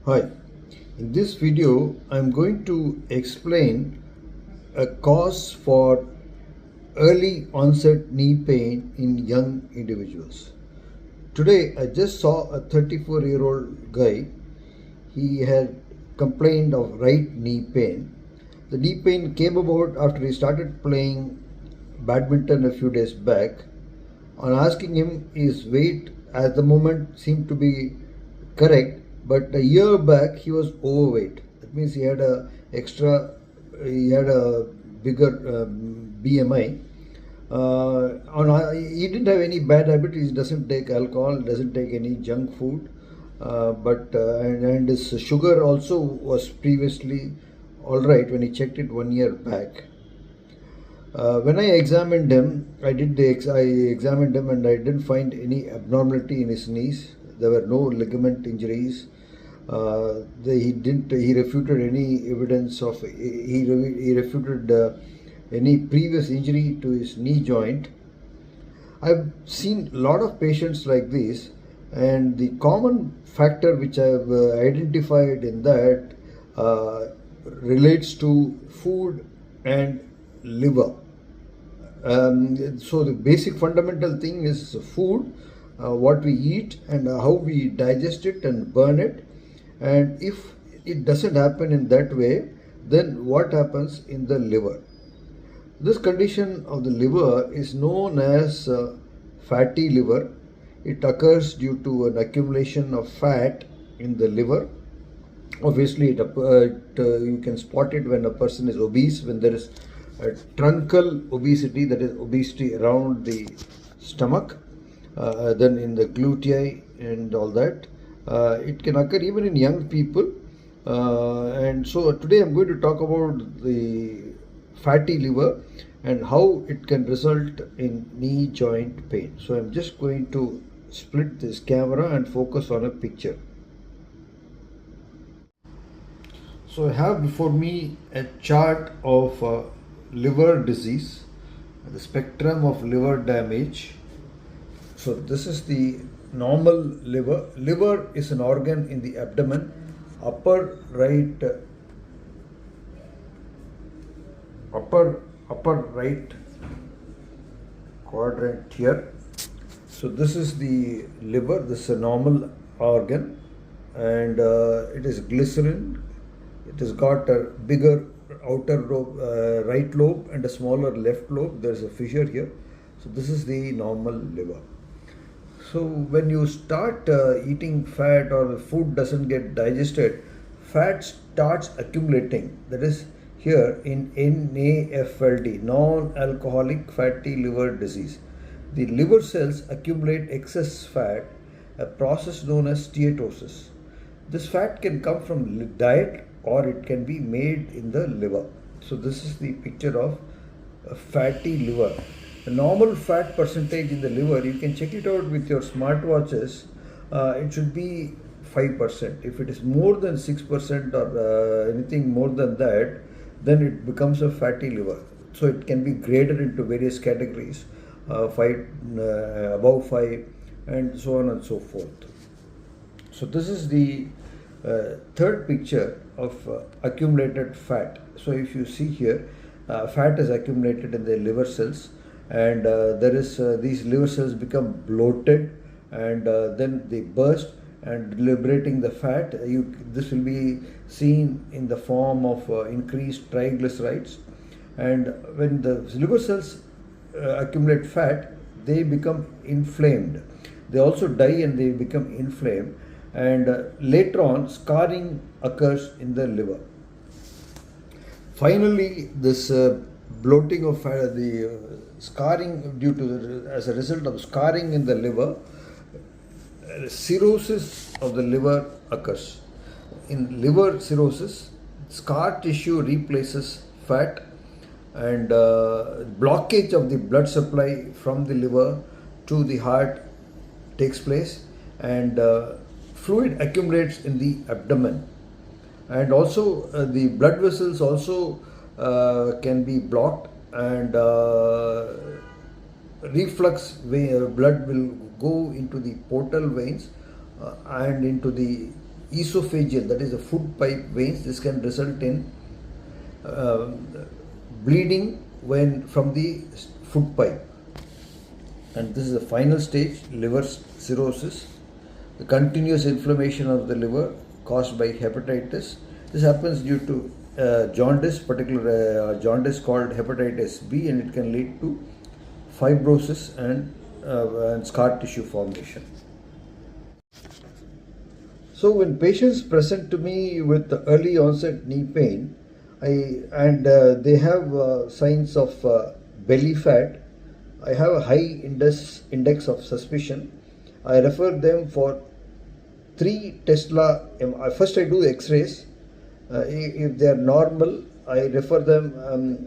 Hi, in this video I'm going to explain a cause for early onset knee pain in young individuals. Today I just saw a 34-year-old guy. He had complained of right knee pain. The knee pain came about after he started playing badminton a few days back. On asking him, his weight at the moment seemed to be correct, but a year back he was overweight. That means he had a bigger BMI. He didn't have any bad habit. He doesn't take alcohol, doesn't take any junk food, and his sugar also was previously all right when he checked it 1 year back. When I examined him, I examined him and I didn't find any abnormality in his knees. There were no ligament injuries. He refuted any evidence of, he refuted any previous injury to his knee joint. I've seen a lot of patients like this, and the common factor which I've identified in that relates to food and liver. So the basic fundamental thing is food, what we eat and how we digest it and burn it. And if it doesn't happen in that way, then what happens in the liver? This condition of the liver is known as fatty liver. It occurs due to an accumulation of fat in the liver. Obviously, you can spot it when a person is obese, when there is a truncal obesity, that is obesity around the stomach, then in the glutei and all that. It can occur even in young people. And so today I'm going to talk about the fatty liver and how it can result in knee joint pain. So I'm just going to split this camera and focus on a picture. So I have before me a chart of liver disease, the spectrum of liver damage. So this is the normal liver. Liver is an organ in the abdomen, upper right quadrant here. So this is the liver. This is a normal organ, and it is glycerin. It has got a bigger outer lobe, right lobe, and a smaller left lobe. There is a fissure here. So this is the normal liver. So when you start eating fat or the food doesn't get digested, fat starts accumulating. That is here in NAFLD, non-alcoholic fatty liver disease. The liver cells accumulate excess fat, a process known as steatosis. This fat can come from diet or it can be made in the liver. So this is the picture of a fatty liver. The normal fat percentage in the liver, you can check it out with your smartwatches. It should be 5%. If it is more than 6% or anything more than that, then it becomes a fatty liver. So it can be graded into various categories, 5, above 5, and so on and so forth. So this is the third picture of accumulated fat. So if you see here, fat is accumulated in the liver cells, and these liver cells become bloated, and then they burst, and liberating the fat. This will be seen in the form of increased triglycerides. And when the liver cells accumulate fat, they become inflamed. They also die and they become inflamed, and later on scarring occurs in the liver. Finally, this bloating of fat, the scarring as a result of scarring in the liver, cirrhosis of the liver occurs. In liver cirrhosis, scar tissue replaces fat, and blockage of the blood supply from the liver to the heart takes place, and fluid accumulates in the abdomen, and also the blood vessels also can be blocked, and reflux blood will go into the portal veins and into the esophageal, that is the food pipe veins. This can result in bleeding when from the food pipe. And this is the final stage, liver cirrhosis, the continuous inflammation of the liver caused by hepatitis. This happens due to jaundice, particular jaundice called hepatitis B, and it can lead to fibrosis and scar tissue formation. So when patients present to me with early onset knee pain, they have signs of belly fat, I have a high index of suspicion. I refer them for 3 Tesla. First I do the X-rays. If they are normal, I refer them,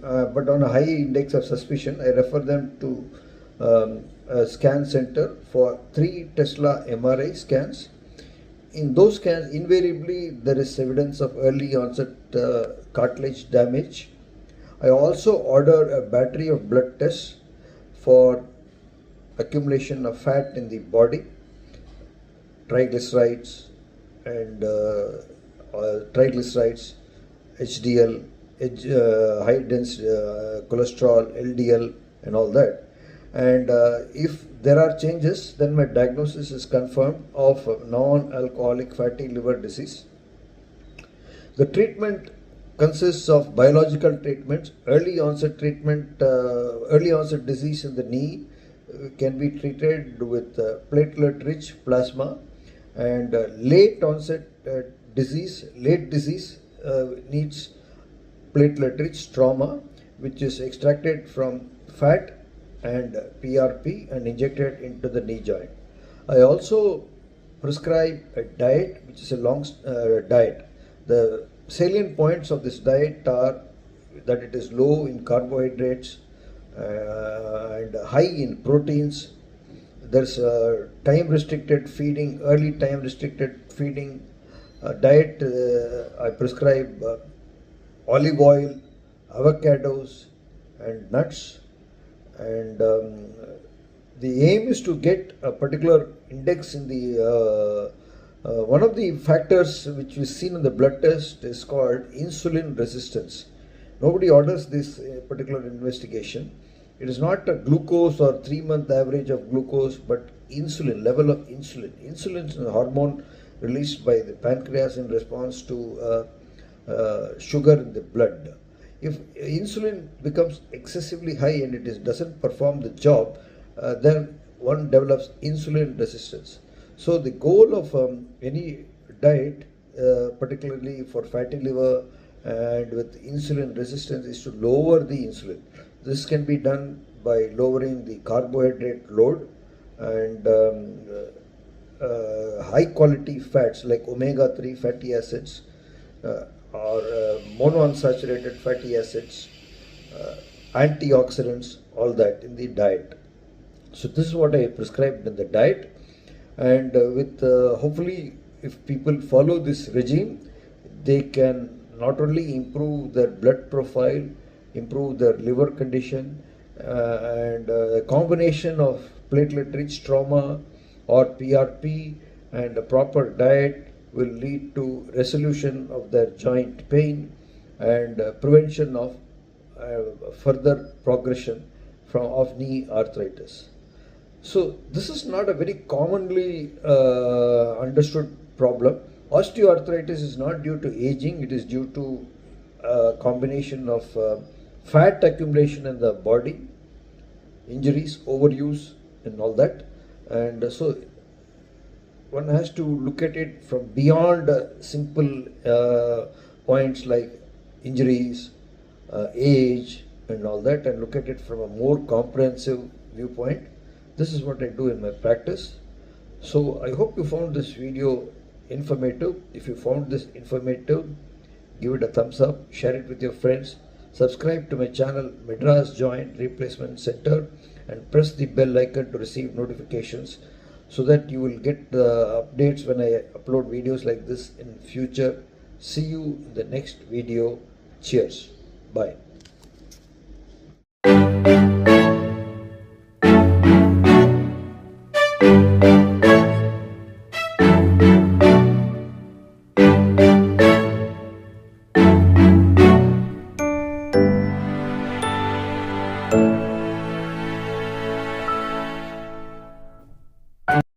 but on a high index of suspicion, I refer them to a scan center for 3 Tesla MRI scans. In those scans, invariably there is evidence of early onset cartilage damage. I also order a battery of blood tests for accumulation of fat in the body, triglycerides and HDL, high dense cholesterol, LDL and all that. And if there are changes, then my diagnosis is confirmed of non-alcoholic fatty liver disease. The treatment consists of biological treatments. Early onset disease in the knee can be treated with platelet-rich plasma, and late disease needs platelet-rich trauma, which is extracted from fat and PRP and injected into the knee joint. I also prescribe a diet, which is a long diet. The salient points of this diet are that it is low in carbohydrates and high in proteins. There's time restricted feeding, early time restricted feeding diet. I prescribe olive oil, avocados and nuts. And the aim is to get a particular index in the one of the factors which is seen in the blood test is called insulin resistance. Nobody orders this particular investigation. It is not a glucose or 3-month average of glucose, but insulin, level of insulin. Insulin is a hormone released by the pancreas in response to sugar in the blood. If insulin becomes excessively high and it doesn't perform the job, then one develops insulin resistance. So the goal of any diet, particularly for fatty liver and with insulin resistance, is to lower the insulin. This can be done by lowering the carbohydrate load and high quality fats like omega-3 fatty acids or monounsaturated fatty acids, antioxidants, all that in the diet. So this is what I prescribed in the diet, and with hopefully if people follow this regime, they can not only improve their blood profile, improve their liver condition, and a combination of platelet-rich trauma or PRP and a proper diet will lead to resolution of their joint pain and prevention of further progression of knee arthritis. So this is not a very commonly understood problem. Osteoarthritis is not due to aging, it is due to a combination of fat accumulation in the body, injuries, overuse and all that. And so one has to look at it from beyond simple points like injuries, age and all that, and look at it from a more comprehensive viewpoint. This is what I do in my practice. So I hope you found this video informative. If you found this informative, give it a thumbs up, share it with your friends, subscribe to my channel Madras Joint Replacement Center, and press the bell icon to receive notifications so that you will get the updates when I upload videos like this in future. See you in the next video. Cheers. Bye.